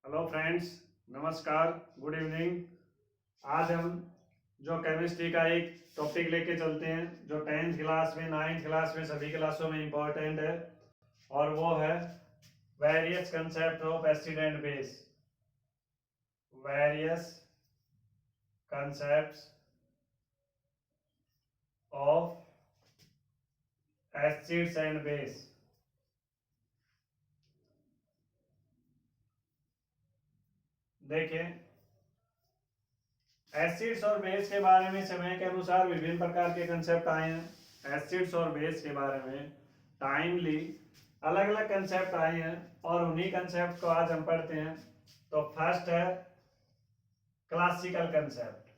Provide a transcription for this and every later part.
Hello friends, नमस्कार, good evening. आज हम जो केमिस्ट्री का एक टॉपिक लेके चलते हैं जो 10th क्लास में 9th क्लास में सभी क्लासों में इम्पोर्टेंट है, और वो है various concept of acid and base. Various concepts of acids and base. देखिए, एसिड्स और बेस के बारे में समय के अनुसार विभिन्न प्रकार के कंसेप्ट आए हैं। एसिड्स और बेस के बारे में टाइमली अलग अलग कंसेप्ट आए हैं और उन्हीं कंसेप्ट को आज हम पढ़ते हैं। तो फर्स्ट है classical concept.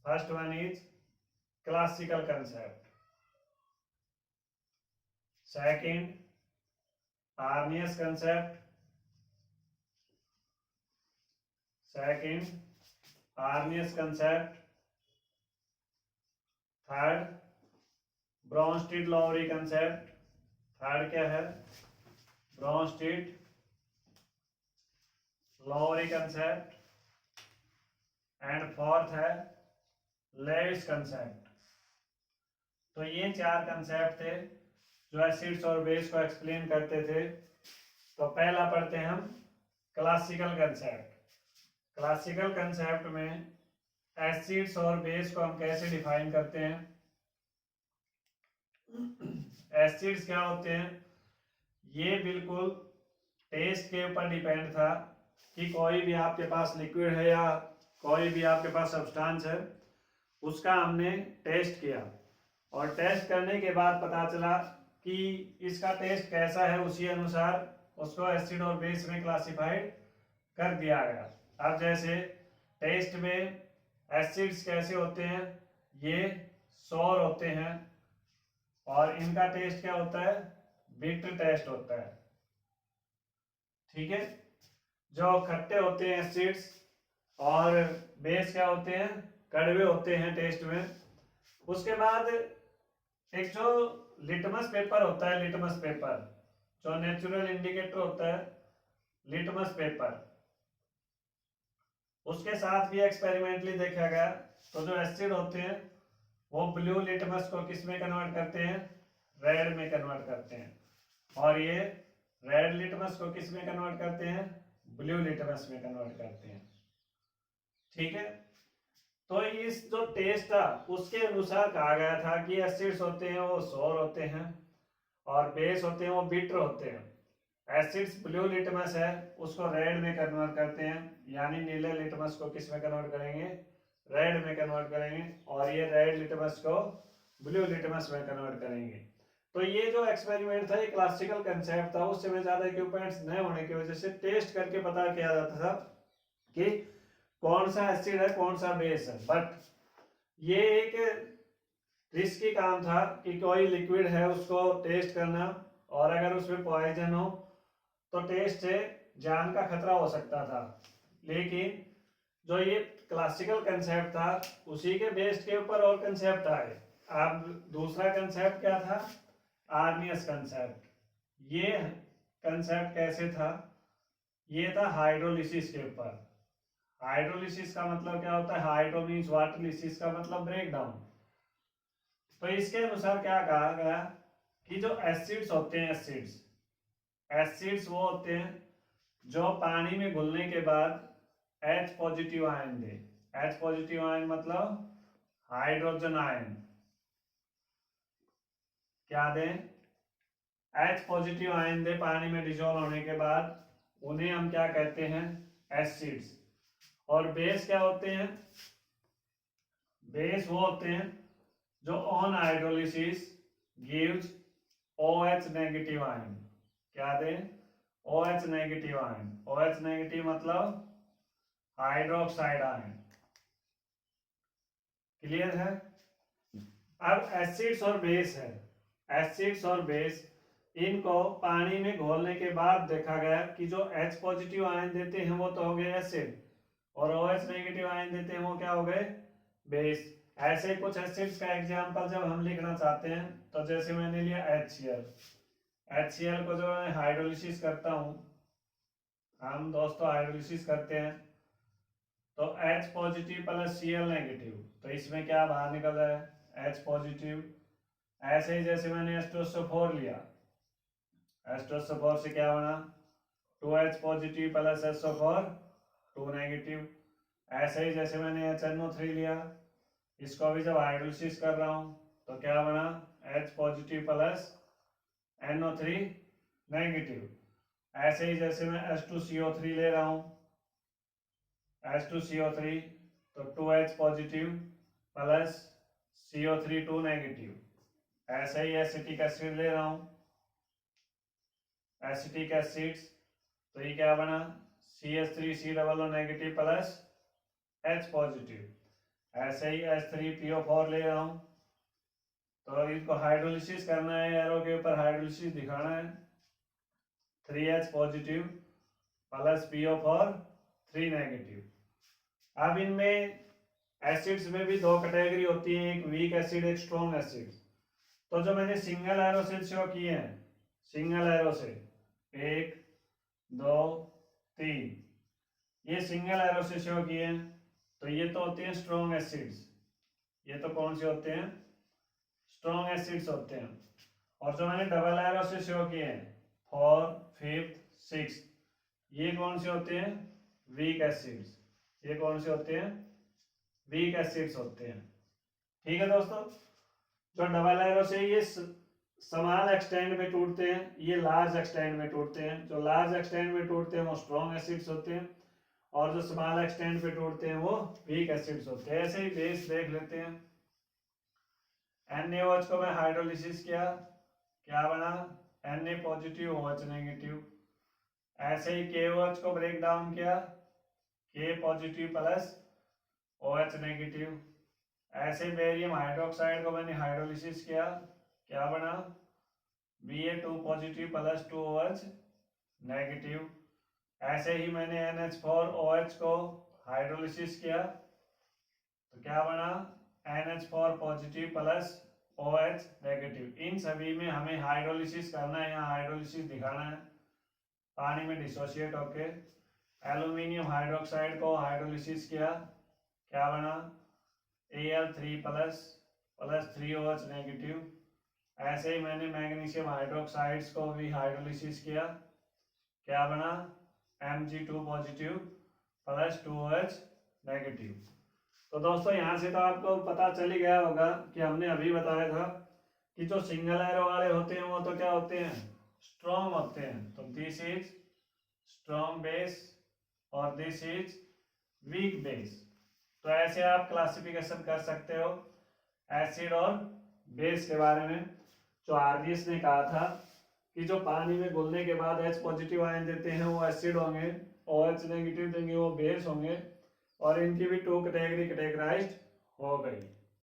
First one is classical concept. Second Arrhenius concept. Second Arrhenius concept. Third Bronsted Lowry concept. Third क्या है? Bronsted Lowry concept. And fourth है लेविस कंसेप्ट। तो ये चार कंसेप्ट थे जो एसिड्स और बेस को एक्सप्लेन करते थे। तो पहला पढ़ते हैं हम क्लासिकल कंसेप्ट। क्लासिकल कंसेप्ट में एसिड्स और बेस को हम कैसे डिफाइन करते हैं। एसिड्स क्या होते हैं? ये बिल्कुल टेस्ट के ऊपर डिपेंड था कि कोई भी आपके पास लिक्विड है या कोई भी आपके पास सब्सटेंस है, उसका हमने टेस्ट किया और टेस्ट करने के बाद पता चला कि इसका टेस्ट कैसा है, उसी अनुसार उसको एसिड और बेस में क्लासिफाइड कर दिया गया। अब जैसे टेस्ट में एसिड्स कैसे होते हैं, ये सौर होते हैं और इनका टेस्ट क्या होता है? बिटर टेस्ट होता है। ठीक है। जो खट्टे होते हैं एसिड्स और बेस क्या होते हैं? कड़वे होते हैं टेस्ट में। उसके बाद एक जो लिटमस पेपर होता है, लिटमस पेपर जो नेचुरल इंडिकेटर होता है, लिटमस पेपर, उसके साथ भी एक्सपेरिमेंटली देखा गया। तो जो एसिड होते हैं वो ब्लू लिटमस को किस में कन्वर्ट करते हैं? रेड में कन्वर्ट करते हैं। और ये रेड लिटमस को किस में कन्वर्ट करते हैं? ब्लू लिटमस में कन्वर्ट करते हैं। ठीक है। तो इस जो टेस्ट था उसके अनुसार कहा गया था कि एसिड्स होते हैं वो सौर होते हैं और बेस होते हैं वो बिटर होते हैं। एसिड्स ब्लू लिटमस है, उसको रेड में कन्वर्ट करते हैं, यानी नीले लिटमस को किस में कन्वर्ट करेंगे? रेड में कन्वर्ट करेंगे। और ये रेड लिटमस को ब्लू लिटमस में कन्वर्ट करेंगे। तो ये जो एक्सपेरिमेंट था ये क्लासिकल कंसेप्ट था। उस समय ज्यादा इक्विपमेंट्स न होने की वजह से टेस्ट करके पता किया जाता था कि कौन सा एसिड है कौन सा बेस है। बट ये एक रिस्की काम था कि कोई लिक्विड है उसको टेस्ट करना, और अगर उसमें पॉइजन हो तो टेस्ट से जान का खतरा हो सकता था। लेकिन जो ये क्लासिकल कंसेप्ट था उसी के बेस्ड के ऊपर और कंसेप्ट आए। अब दूसरा कंसेप्ट क्या था? Arrhenius concept. ये कंसेप्ट कैसे था? ये था हाइड्रोलिसिस के ऊपर। हाइड्रोलिसिस का मतलब क्या होता है? हाइड्रो मीन्स वाटर, लिसिस का मतलब ब्रेक डाउन। तो इसके अनुसार क्या कहा गया कि जो एसिड्स होते हैं, एसिड्स एसिड्स वो होते हैं जो पानी में घुलने के बाद H पॉजिटिव आयन दे। H पॉजिटिव आयन मतलब हाइड्रोजन आयन। क्या दे? H पॉजिटिव आयन दे पानी में डिजोल्व होने के बाद। उन्हें हम क्या कहते हैं? एसिड्स। और बेस क्या होते हैं? बेस वो होते हैं जो on hydrolysis gives OH negative ion. क्या दे? OH negative ion. OH negative मतलब हाइड्रोक्साइड आयन। क्लियर है? अब एसिड्स और बेस है। एसिड्स और बेस इनको पानी में घोलने के बाद देखा गया कि जो H पॉजिटिव आयन देते हैं वो तो हो गए एसिड, और OH नेगेटिव आयन देते हैं वो क्या हो गए? बेस। ऐसे कुछ एसिड्स का एग्जांपल जब हम लिखना चाहते हैं तो जैसे मैंने लिया HCl। HCl को जब मैं हाइड्रोलिसिस करता हूं हम दोस्तों हाइड्रोलिसिस करते हैं तो H positive plus Cl negative, तो इसमें क्या बाहर निकल रहा है H पॉजिटिव। ऐसे ही जैसे मैंने H2SO4 लिया, H2SO4 से क्या बना 2H positive plus SO4 2 negative. ऐसे ही जैसे मैंने HNO3 लिया, इसको भी जब हाइड्रोलिसिस कर रहा हूँ तो क्या बना H positive plus NO3 negative. ऐसे ही जैसे मैं H2CO3 ले रहा हूँ, H2CO3 तो 2H positive plus CO3 2 negative. ऐसे ही एसिटिक एसिड ले रहा हूँ, एसिटिक एसिड्स तो ये क्या बना CH3COO negative plus H positive. ऐसे ही H3PO4 ले रहा हूँ, तो इसको हाइड्रोलिसिस करना है, एरो के ऊपर हाइड्रोलिसिस दिखाना है। 3H positive plus PO4 3 negative. अब इनमें एसिड्स में भी दो कैटेगरी होती है, एक वीक एसिड एक स्ट्रॉन्ग एसिड। तो जो मैंने सिंगल एरो से शो किए हैं, सिंगल एरो से 1 2 3, ये सिंगल एरो से शो किए हैं, तो ये तो होते हैं स्ट्रॉन्ग एसिड्स। ये तो कौन से होते हैं स्ट्रॉन्ग एसिड्स होते हैं। और जो मैंने डबल एरो से शो किए हैं 4 5 6, ये कौन से होते हैं वीक एसिड्स। ये कौन से होते हैं वीक एसिड्स होते हैं। ठीक है दोस्तों, जो डबल एरो से ये स्मॉल एक्सटेंड में टूटते हैं, ये लार्ज एक्सटेंड में टूटते हैं। जो लार्ज एक्सटेंड में टूटते हैं वो स्ट्रॉन्ग एसिड्स होते हैं, और जो स्मॉल एक्सटेंड पे टूटते हैं वो वीक एसिड्स होते हैं। ऐसे ही बेस देख लेते हैं। NaOH को मैं हाइड्रोलिसिस किया, क्या बना Na पॉजिटिव OH नेगेटिव। ऐसे ही KOH को ब्रेक डाउन किया, K positive plus OH negative. ऐसे बेरियम हाइड्रोक्साइड को मैंने हाइड्रोलिसिस किया, क्या बना Ba2 positive plus 2OH negative. ऐसे ही मैंने NH4OH को हाइड्रोलिसिस किया, तो क्या बना NH4 positive plus OH negative. इन सभी में हमें हाइड्रोलिसिस करना है, यहाँ हाइड्रोलिसिस दिखाना है पानी में डिसोसिएट होके। एल्यूमिनियम हाइड्रोक्साइड को हाइड्रोलिसिस किया, क्या बना Al3 प्लस 3OH नेगेटिव। ऐसे ही मैंने मैग्नीशियम हाइड्रोक्साइड्स को भी हाइड्रोलिसिस किया, क्या बना Mg2 positive plus 2OH negative. तो दोस्तों यहाँ से तो आपको पता चल ही गया होगा कि हमने अभी बताया था कि जो सिंगल एरो वाले होते हैं वो तो क्या होते हैं स्ट्रॉन्ग होते हैं। तो दिस इज स्ट्रॉन्ग बेस और दिस इज वीक बेस। तो ऐसे आप क्लासिफिकेशन कर सकते हो एसिड और बेस के बारे में। जो आरडीएस ने कहा था कि जो पानी में घुलने के बाद H पॉजिटिव आयन देते हैं वो एसिड होंगे, OH नेगेटिव देंगे वो बेस होंगे, और इनकी भी 2 कैटेगरी कैटेगराइज्ड हो गई।